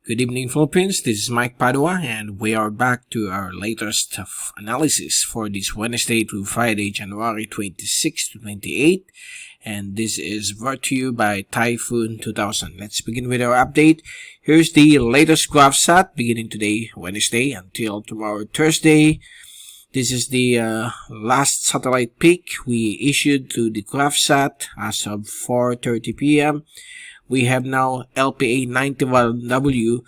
Good evening, Philippines. This is Mike Padua, and we are back to our latest analysis for this Wednesday through Friday, January 26 to 28. And this is brought to you by Typhoon 2000. Let's begin with our update. Here's the latest GraphSat beginning today, Wednesday, until tomorrow, Thursday. This is the last satellite peak we issued to the GraphSat as of 4:30 p.m. We have now LPA 91W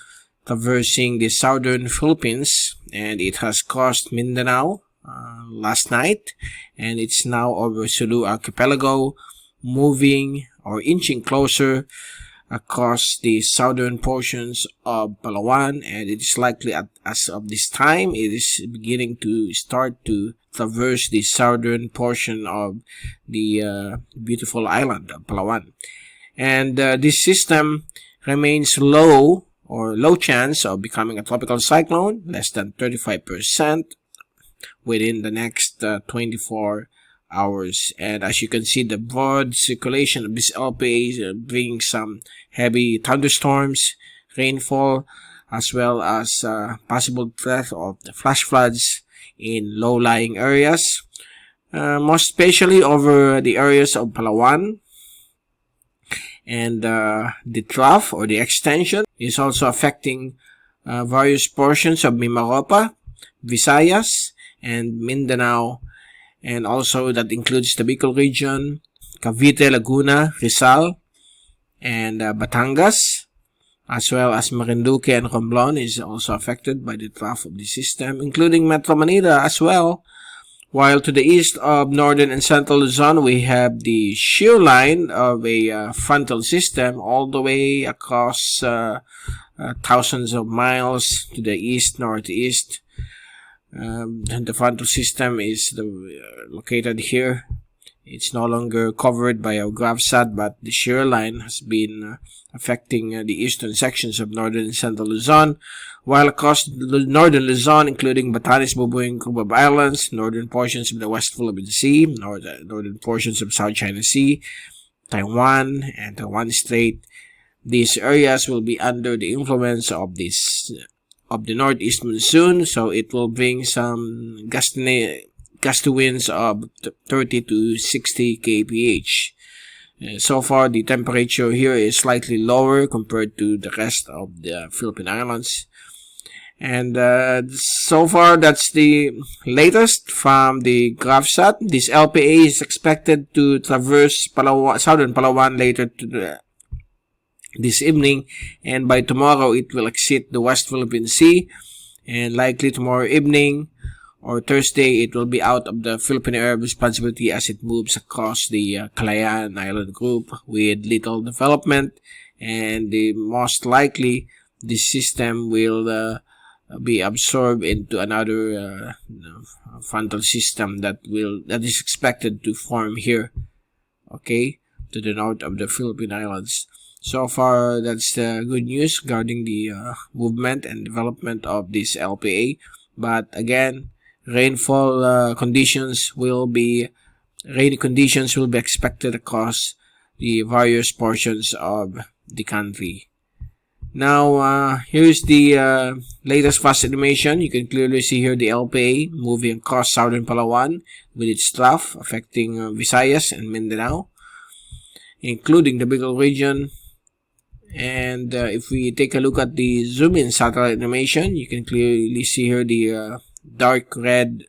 traversing the southern Philippines, and it has crossed Mindanao last night, and it's now over Sulu Archipelago, moving or inching closer across the southern portions of Palawan, and it is likely as of this time it is beginning to start to traverse the southern portion of the beautiful island of Palawan. And this system remains low chance of becoming a tropical cyclone, less than 35% within the next 24 hours. And as you can see, the broad circulation of this LPA brings some heavy thunderstorms, rainfall, as well as possible threat of the flash floods in low-lying areas, most especially over the areas of Palawan. And the trough or the extension is also affecting various portions of Mimaropa, Visayas, and Mindanao, and also that includes the Bicol region, Cavite, Laguna, Rizal, and Batangas, as well as Marinduque and Romblon is also affected by the trough of the system, including Metro Manila as well. While to the east of Northern and Central Luzon, we have the shear line of a frontal system all the way across thousands of miles to the east-northeast. The frontal system is located here. It's no longer covered by our GraphSat, but the shear line has been affecting the eastern sections of Northern and Central Luzon, while across Northern Luzon, including Batanes, Bubuing, Group of Islands, northern portions of the West Philippine Sea, northern portions of South China Sea, Taiwan, and Taiwan Strait, these areas will be under the influence of the northeast monsoon, so it will bring some gusty winds of 30 to 60 kph. So far, the temperature here is slightly lower compared to the rest of the Philippine Islands. And so far, that's the latest from the GraphSat. This LPA is expected to traverse southern Palawan later this evening, and by tomorrow it will exit the West Philippine Sea, and likely tomorrow evening or Thursday it will be out of the Philippine area of responsibility as it moves across the Calayan Island group with little development, and most likely this system will be absorbed into another frontal system that is expected to form here, okay, to the north of the Philippine Islands. So far, that's good news regarding the movement and development of this LPA. But again, rainfall conditions will be expected across the various portions of the country. Now, here's the latest fast animation. You can clearly see here the LPA moving across southern Palawan with its trough affecting Visayas and Mindanao, including the Bicol region. And if we take a look at the zoom-in satellite animation, you can clearly see here the dark red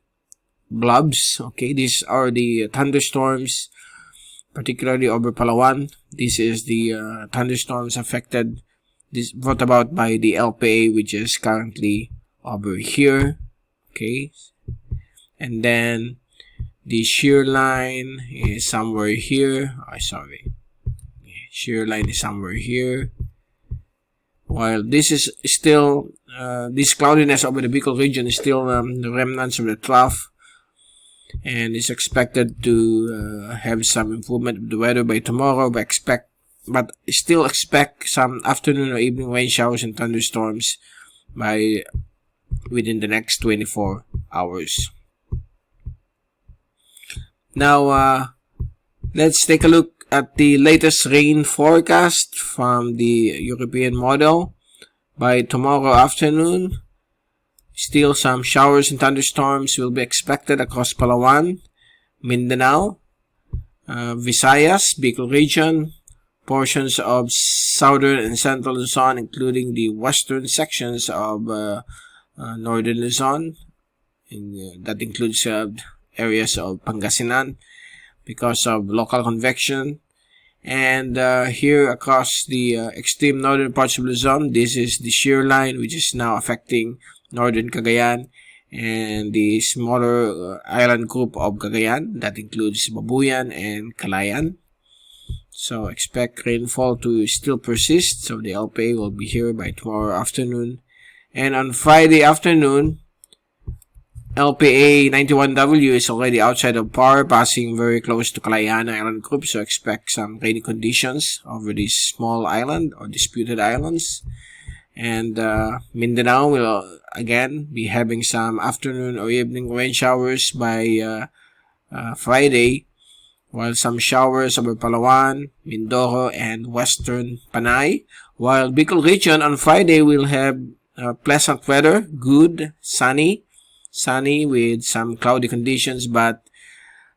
blobs. Okay, these are the thunderstorms, particularly over Palawan. This is the thunderstorms affected, brought about by the LPA, which is currently over here. Okay, and then the shear line is somewhere here. Shear line is somewhere here. While this is still, this cloudiness over the Bicol region is still the remnants of the trough, and is expected to have some improvement of the weather by tomorrow, but still expect some afternoon or evening rain showers and thunderstorms within the next 24 hours. Now, let's take a look at the latest rain forecast from the European model. By tomorrow afternoon, still some showers and thunderstorms will be expected across Palawan, Mindanao, Visayas, Bicol region, portions of Southern and Central Luzon, including the western sections of Northern Luzon. That includes areas of Pangasinan because of local convection. And here across the extreme northern parts of Luzon, this is the shear line, which is now affecting northern Cagayan and the smaller island group of Cagayan. That includes Babuyan and Calayan. So expect rainfall to still persist. So the LPA will be here by tomorrow afternoon. And on Friday afternoon, LPA 91W is already outside of power, passing very close to Calayan Island Group, so expect some rainy conditions over this small island or disputed islands. And Mindanao will again be having some afternoon or evening rain showers by Friday, while some showers over Palawan, Mindoro, and western Panay. While Bicol region on Friday will have pleasant weather, good, sunny with some cloudy conditions, but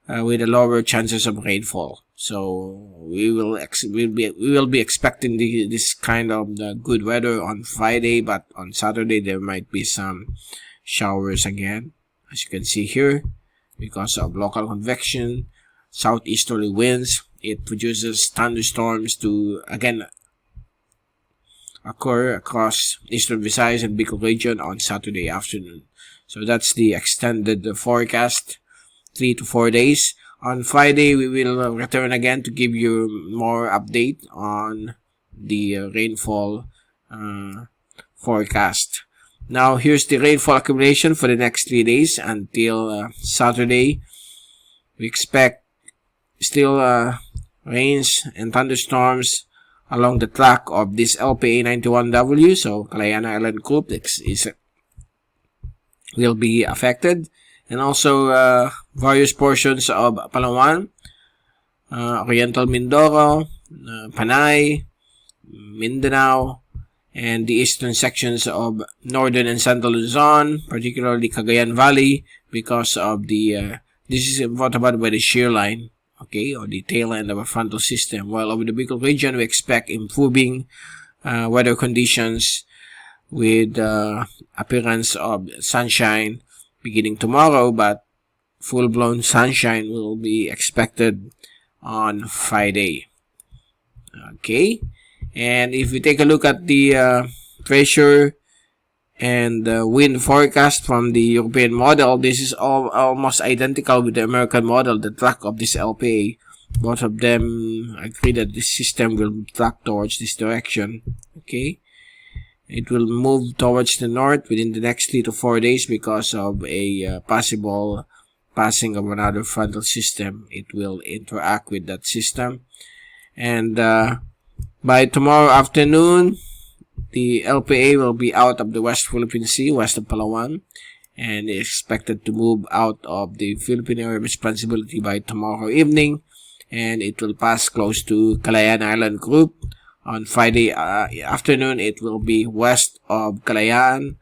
with a lower chances of rainfall. So we will be expecting this kind of good weather on Friday, but on Saturday there might be some showers again, as you can see here, because of local convection, southeasterly winds. It produces thunderstorms to again occur across Eastern Visayas and Bicol region on Saturday afternoon. So that's the extended forecast, 3 to 4 days. On Friday, we will return again to give you more update on the rainfall forecast. Now, here's the rainfall accumulation for the next 3 days until Saturday. We expect still rains and thunderstorms along the track of this LPA 91W. So, Calayan Island Group will be affected, and also various portions of Palawan, Oriental Mindoro, Panay, Mindanao, and the eastern sections of Northern and Central Luzon, particularly Cagayan Valley, because of the this is brought about by the shear line, okay, or the tail end of a frontal system. While over the Bicol region, we expect improving weather conditions with appearance of sunshine beginning tomorrow, but full-blown sunshine will be expected on Friday. Okay, and if we take a look at the pressure and wind forecast from the European model, this is almost identical with the American model, the track of this LPA. Both of them agree that this system will track towards this direction. Okay, it will move towards the north within the next 3 to 4 days because of a possible passing of another frontal system. It will interact with that system. And by tomorrow afternoon, the LPA will be out of the West Philippine Sea, west of Palawan, and is expected to move out of the Philippine area of responsibility by tomorrow evening, and it will pass close to Calayan Island Group. On Friday afternoon, it will be west of Calayan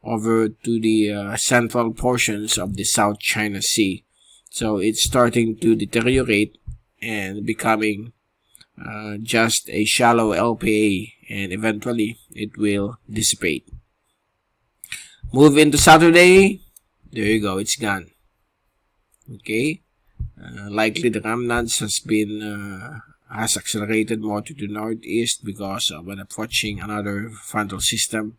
over to the central portions of the South China Sea. So it's starting to deteriorate and becoming just a shallow LPA, and eventually it will dissipate. Move into Saturday. There you go, it's gone. Okay, likely the remnants has accelerated more to the northeast because of an approaching another frontal system.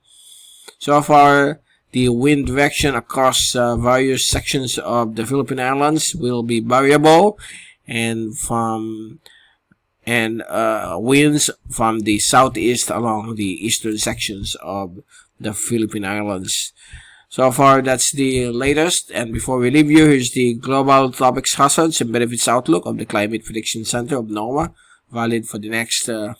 So far, the wind direction across various sections of the Philippine Islands will be variable, and winds from the southeast along the eastern sections of the Philippine Islands. So far, that's the latest. And before we leave you, here's the Global Tropics Hazards and Benefits Outlook of the Climate Prediction Center of NOAA, valid for the next 2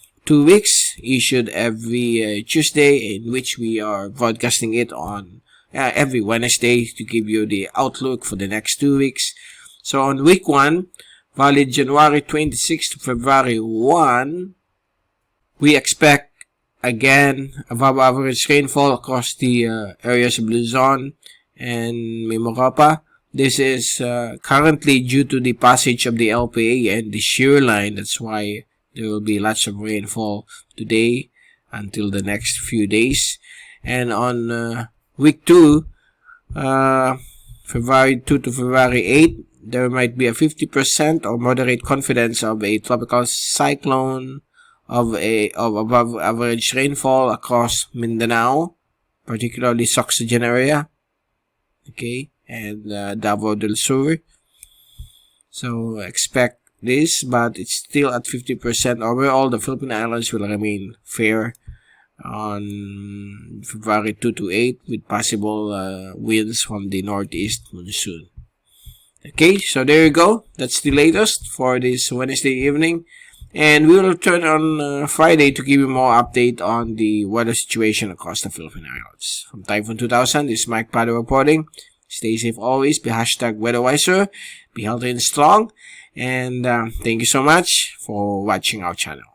weeks, issued every Tuesday, in which we are broadcasting it on every Wednesday to give you the outlook for the next 2 weeks. So on week 1, valid January 26 to February 1, we expect again, above average rainfall across the areas of Luzon and Mimaropa. This is currently due to the passage of the LPA and the shear line. That's why there will be lots of rainfall today until the next few days. And on week 2, February 2 to February 8, there might be a 50% or moderate confidence of a tropical cyclone of above average rainfall across Mindanao, particularly Soxagen area, okay, and Davao del Sur. So expect this, but it's still at 50%. Overall, the Philippine Islands will remain fair on February 2 to 8 with possible winds from the northeast monsoon. Okay, so there you go. That's the latest for this Wednesday evening. And we will return on Friday to give you more update on the weather situation across the Philippine Islands. From Typhoon 2000, this is Mike Padua reporting. Stay safe always. Be #WeatherWiser. Be healthy and strong. And thank you so much for watching our channel.